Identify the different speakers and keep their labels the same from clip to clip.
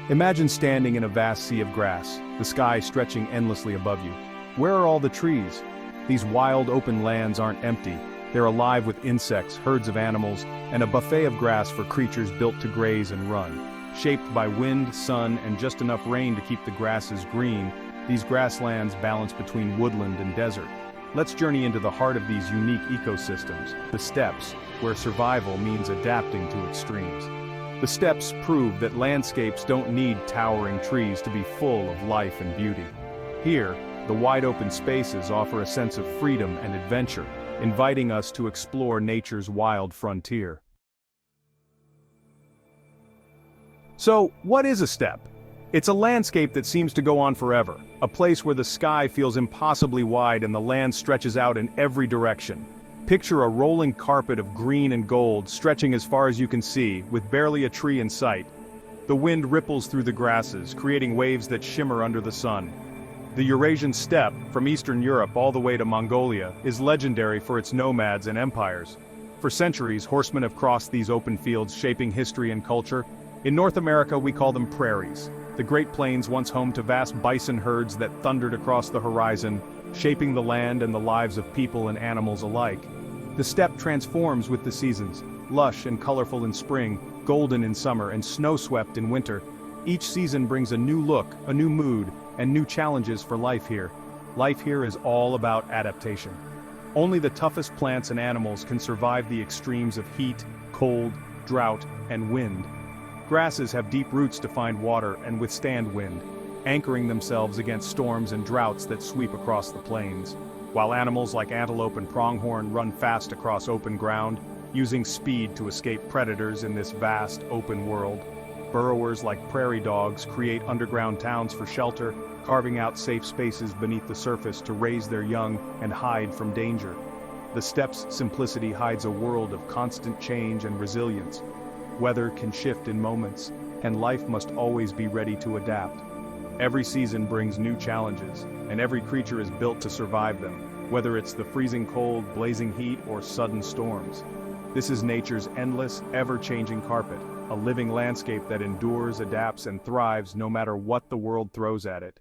Speaker 1: Imagine standing in a vast sea of grass, the sky stretching endlessly above you. Where are all the trees? These wild open lands aren't empty. They're alive with insects, herds of animals, and a buffet of grass for creatures built to graze and run. Shaped by wind, sun, and just enough rain to keep the grasses green, these grasslands balance between woodland and desert. Let's journey into the heart of these unique ecosystems, the steppes, where survival means adapting to extremes. The steppes prove that landscapes don't need towering trees to be full of life and beauty. Here, the wide open spaces offer a sense of freedom and adventure, inviting us to explore nature's wild frontier. So, what is a steppe? It's a landscape that seems to go on forever, a place where the sky feels impossibly wide and the land stretches out in every direction. Picture a rolling carpet of green and gold stretching as far as you can see, with barely a tree in sight. The wind ripples through the grasses, creating waves that shimmer under the sun. The Eurasian steppe, from Eastern Europe all the way to Mongolia, is legendary for its nomads and empires. For centuries, horsemen have crossed these open fields, shaping history and culture. In North America, we call them prairies. The Great Plains, once home to vast bison herds that thundered across the horizon, shaping the land and the lives of people and animals alike. The steppe transforms with the seasons, lush and colorful in spring, golden in summer, and snow-swept in winter. Each season brings a new look, a new mood, and new challenges for life here. Life here is all about adaptation. Only the toughest plants and animals can survive the extremes of heat, cold, drought, and wind. Grasses have deep roots to find water and withstand wind, anchoring themselves against storms and droughts that sweep across the plains. While animals like antelope and pronghorn run fast across open ground, using speed to escape predators in this vast, open world. Burrowers like prairie dogs create underground towns for shelter, carving out safe spaces beneath the surface to raise their young and hide from danger. The steppe's simplicity hides a world of constant change and resilience. Weather can shift in moments, and life must always be ready to adapt. Every season brings new challenges, and every creature is built to survive them, whether it's the freezing cold, blazing heat, or sudden storms. This is nature's endless, ever-changing carpet, a living landscape that endures, adapts, and thrives no matter what the world throws at it.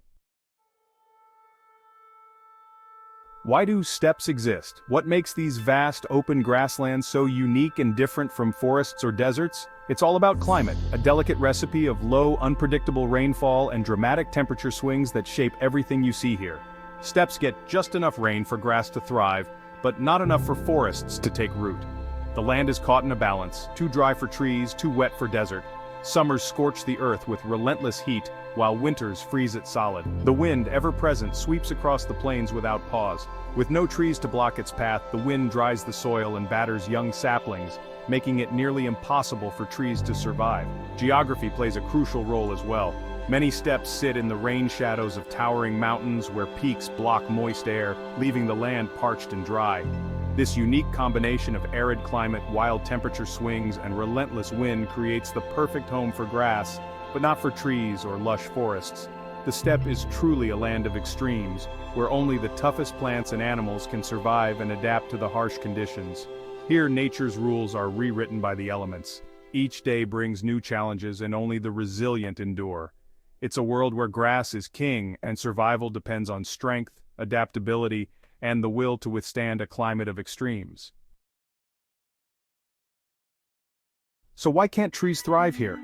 Speaker 1: Why do steppes exist? What makes these vast, open grasslands so unique and different from forests or deserts? It's all about climate, a delicate recipe of low, unpredictable rainfall and dramatic temperature swings that shape everything you see here. Steppes get just enough rain for grass to thrive, but not enough for forests to take root. The land is caught in a balance, too dry for trees, too wet for desert. Summers scorch the earth with relentless heat, while winters freeze it solid. The wind, ever present, sweeps across the plains without pause. With no trees to block its path, the wind dries the soil and batters young saplings, making it nearly impossible for trees to survive. Geography plays a crucial role as well. Many steppes sit in the rain shadows of towering mountains where peaks block moist air, leaving the land parched and dry. This unique combination of arid climate, wild temperature swings, and relentless wind creates the perfect home for grass, but not for trees or lush forests. The steppe is truly a land of extremes, where only the toughest plants and animals can survive and adapt to the harsh conditions. Here, nature's rules are rewritten by the elements. Each day brings new challenges and only the resilient endure. It's a world where grass is king and survival depends on strength, adaptability, and the will to withstand a climate of extremes. So why can't trees thrive here?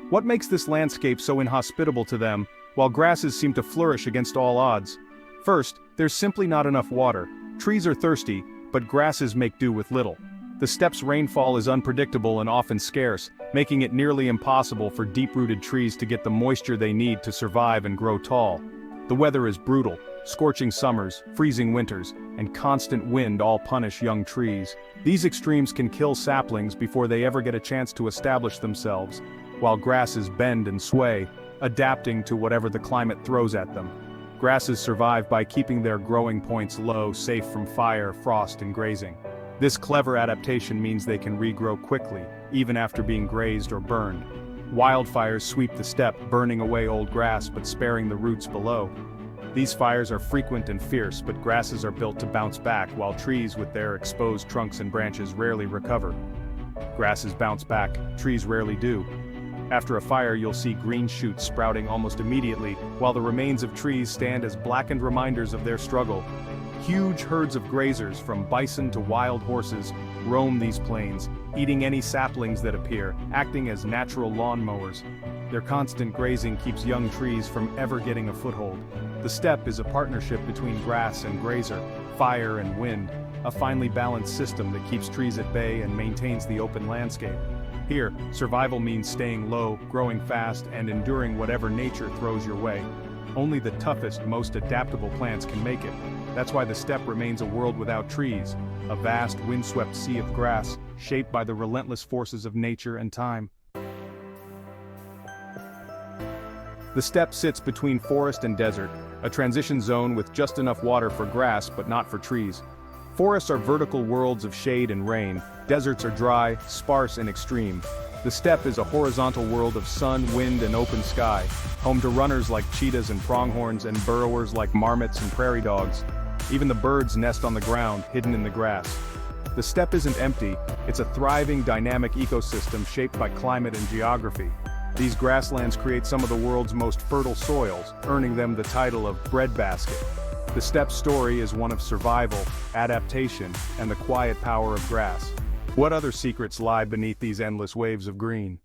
Speaker 1: What makes this landscape so inhospitable to them, while grasses seem to flourish against all odds? First, there's simply not enough water. Trees are thirsty, but grasses make do with little. The steppe's rainfall is unpredictable and often scarce, making it nearly impossible for deep-rooted trees to get the moisture they need to survive and grow tall. The weather is brutal. Scorching summers, freezing winters, and constant wind all punish young trees. These extremes can kill saplings before they ever get a chance to establish themselves, while grasses bend and sway, adapting to whatever the climate throws at them. Grasses survive by keeping their growing points low, safe from fire, frost, and grazing. This clever adaptation means they can regrow quickly, even after being grazed or burned. Wildfires sweep the steppe, burning away old grass but sparing the roots below. These fires are frequent and fierce, but grasses are built to bounce back, while trees with their exposed trunks and branches rarely recover. Grasses bounce back, trees rarely do. After a fire, you'll see green shoots sprouting almost immediately, while the remains of trees stand as blackened reminders of their struggle. Huge herds of grazers, from bison to wild horses, roam these plains, eating any saplings that appear, acting as natural lawn mowers. Their constant grazing keeps young trees from ever getting a foothold. The steppe is a partnership between grass and grazer, fire and wind, a finely balanced system that keeps trees at bay and maintains the open landscape. Here, survival means staying low, growing fast, and enduring whatever nature throws your way. Only the toughest, most adaptable plants can make it. That's why the steppe remains a world without trees, a vast, windswept sea of grass, shaped by the relentless forces of nature and time. The steppe sits between forest and desert, a transition zone with just enough water for grass but not for trees. Forests are vertical worlds of shade and rain, deserts are dry, sparse and extreme. The steppe is a horizontal world of sun, wind and open sky, home to runners like cheetahs and pronghorns and burrowers like marmots and prairie dogs. Even the birds nest on the ground, hidden in the grass. The steppe isn't empty, it's a thriving, dynamic ecosystem shaped by climate and geography. These grasslands create some of the world's most fertile soils, earning them the title of breadbasket. The steppe's story is one of survival, adaptation, and the quiet power of grass. What other secrets lie beneath these endless waves of green?